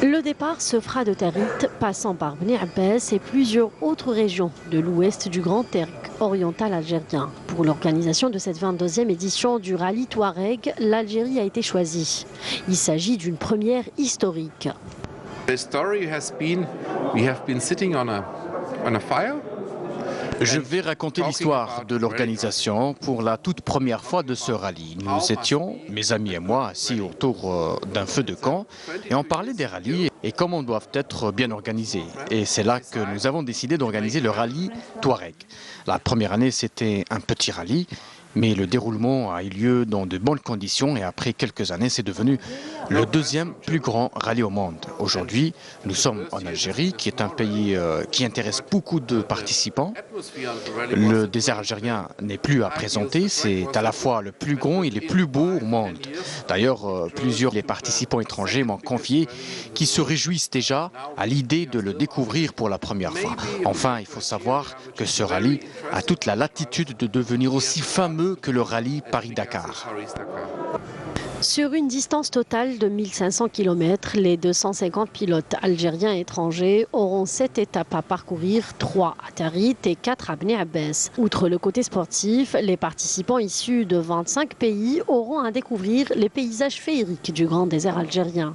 Le départ se fera de Tarit, passant par Bni Abbas et plusieurs autres régions de l'ouest du Grand Terre oriental algérien. Pour l'organisation de cette 22e édition du rallye Touareg, l'Algérie a été choisie. Il s'agit d'une première historique. Je vais raconter l'histoire de l'organisation pour la toute première fois de ce rallye. Nous étions, mes amis et moi, assis autour d'un feu de camp et on parlait des rallyes et comment ils doivent être bien organisés. Et c'est là que nous avons décidé d'organiser le rallye Touareg. La première année, c'était un petit rallye, mais le déroulement a eu lieu dans de bonnes conditions et après quelques années, c'est devenu le deuxième plus grand rallye au monde. Aujourd'hui, nous sommes en Algérie, qui est un pays qui intéresse beaucoup de participants. Le désert algérien n'est plus à présenter, c'est à la fois le plus grand et le plus beau au monde. D'ailleurs, plusieurs des participants étrangers m'ont confié qu'ils se réjouissent déjà à l'idée de le découvrir pour la première fois. Enfin, il faut savoir que ce rallye a toute la latitude de devenir aussi fameux que le rallye Paris-Dakar. Sur une distance totale de 1500 km, les 250 pilotes algériens et étrangers auront 7 étapes à parcourir, 3 à Tarit et 4 à Bni Abbas. Outre le côté sportif, les participants issus de 25 pays auront à découvrir les paysages féeriques du grand désert algérien.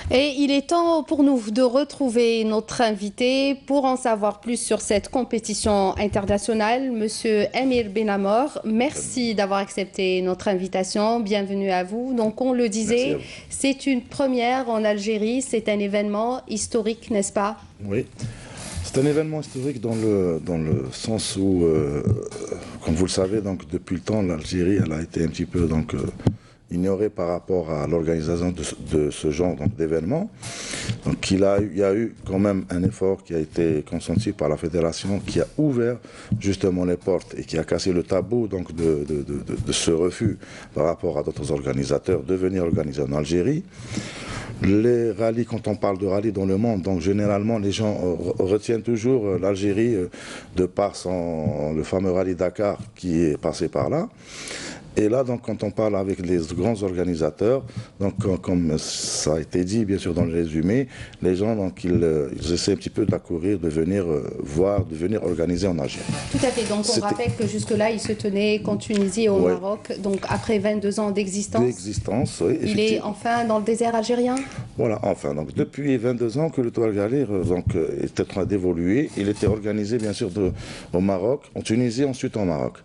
Et il est temps pour nous de retrouver notre invité pour en savoir plus sur cette compétition internationale. Monsieur Amir Benamor, merci d'avoir accepté notre invitation. Bienvenue à vous. Donc on le disait, c'est une première en Algérie. C'est un événement historique, n'est-ce pas? Oui. C'est un événement historique dans le sens où, comme vous le savez, donc, depuis le temps, l'Algérie elle a été un petit peu ignorée par rapport à l'organisation de ce genre d'événement. Donc il y a eu quand même un effort qui a été consenti par la fédération qui a ouvert justement les portes et qui a cassé le tabou donc, de ce refus par rapport à d'autres organisateurs de venir organiser en Algérie. Les rallyes, quand on parle de rallye dans le monde, donc généralement les gens retiennent toujours l'Algérie de par le fameux rallye Dakar qui est passé par là. Et là, donc, quand on parle avec les grands organisateurs, donc, comme ça a été dit, bien sûr, dans le résumé, les gens, donc, ils essaient un petit peu d'accourir, de venir voir, de venir organiser en Algérie. Tout à fait. Donc, on rappelle que jusque-là, il se tenait qu'en Tunisie et au Maroc. Donc, après 22 ans d'existence, oui, il est enfin dans le désert algérien. Voilà, enfin. Donc, depuis 22 ans que le Touareg Rallye est en train d'évoluer. Il était organisé, bien sûr, au Maroc, en Tunisie, ensuite au Maroc.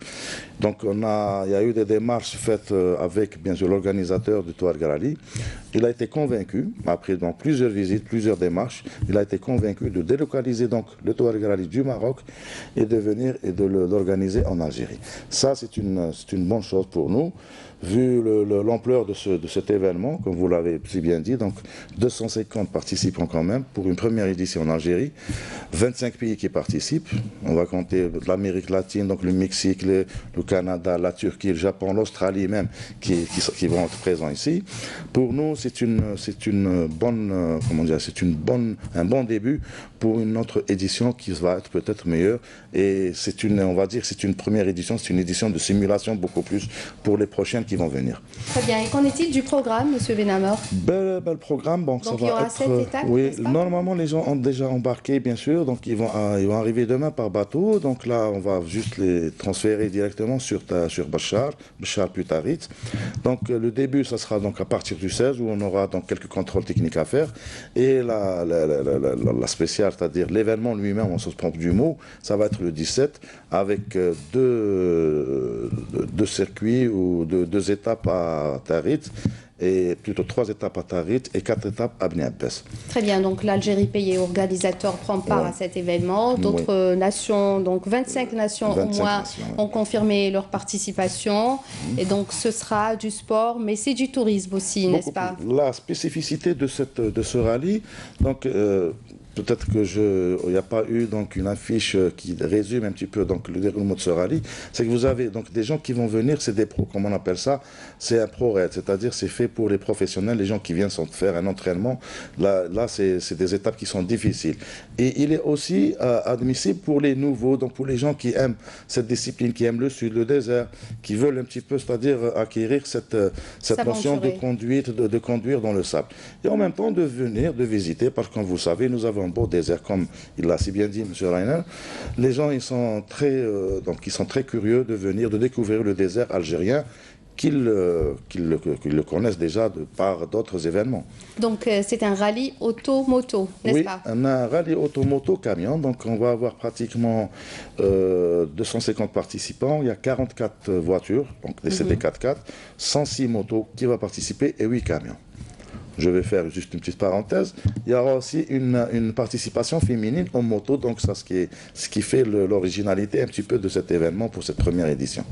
Donc, il y a eu des démarches faites avec, bien sûr, l'organisateur du Touareg Rallye. Il a été convaincu, après donc, plusieurs visites, plusieurs démarches, il a été convaincu de délocaliser donc, le Touareg Rallye du Maroc et de venir et de l'organiser en Algérie. Ça, c'est une bonne chose pour nous. Vu l'ampleur de cet événement, comme vous l'avez si bien dit, donc 250 participants quand même pour une première édition en Algérie, 25 pays qui participent, on va compter l'Amérique latine, donc le Mexique, le Canada, la Turquie, le Japon, l'Australie même, qui vont être présents ici. Pour nous, c'est un bon début pour une autre édition qui va être peut-être meilleure. Et on va dire, c'est une première édition, c'est une édition de simulation beaucoup plus pour les prochaines qui vont venir. Très bien. Et qu'en est-il du programme, Monsieur Benamor? Le programme, bon, donc ça il y va aura être. 7 étapes, oui, normalement les gens ont déjà embarqué, bien sûr, donc ils vont arriver demain par bateau. Donc là, on va juste les transférer directement sur Bachar puis Tarit. Donc le début, ça sera donc à partir du 16 où on aura donc quelques contrôles techniques à faire. Et la spéciale, c'est-à-dire l'événement lui-même, on se trompe du mot, ça va être le 17 avec deux circuits ou deux étapes à Tarit et plutôt 3 étapes à Tarit et 4 étapes à Bni Abbas. Très bien, donc l'Algérie, pays organisateur, prend part à cet événement. D'autres nations, donc 25 nations au moins, ont confirmé leur participation. Et donc ce sera du sport, mais c'est du tourisme aussi, n'est-ce pas? La spécificité de ce rallye, donc peut-être il n'y a pas eu donc une affiche qui résume un petit peu donc le déroulement de ce rallye. C'est que vous avez donc des gens qui vont venir, c'est des pros, comme on appelle ça, c'est un pro raid, c'est-à-dire c'est fait pour les professionnels, les gens qui viennent faire un entraînement. Là c'est des étapes qui sont difficiles. Et il est aussi admissible pour les nouveaux, donc pour les gens qui aiment cette discipline, qui aiment le sud, le désert, qui veulent un petit peu, c'est-à-dire acquérir cette notion de conduite, de conduire dans le sable. Et en même temps de venir, de visiter, parce que comme vous savez, nous avons un beau désert, comme il l'a si bien dit, M. Reiner. Les gens, ils sont très curieux de venir, de découvrir le désert algérien, qu'ils le connaissent déjà par d'autres événements. Donc c'est un rallye auto-moto, n'est-ce pas? Oui, un rallye auto-moto-camion. Donc on va avoir pratiquement 250 participants. Il y a 44 voitures, donc c'est des 4x4, 106 motos qui vont participer et 8 camions. Je vais faire juste une petite parenthèse. Il y aura aussi une participation féminine en moto, donc ça ce qui fait l'originalité un petit peu de cet événement pour cette première édition.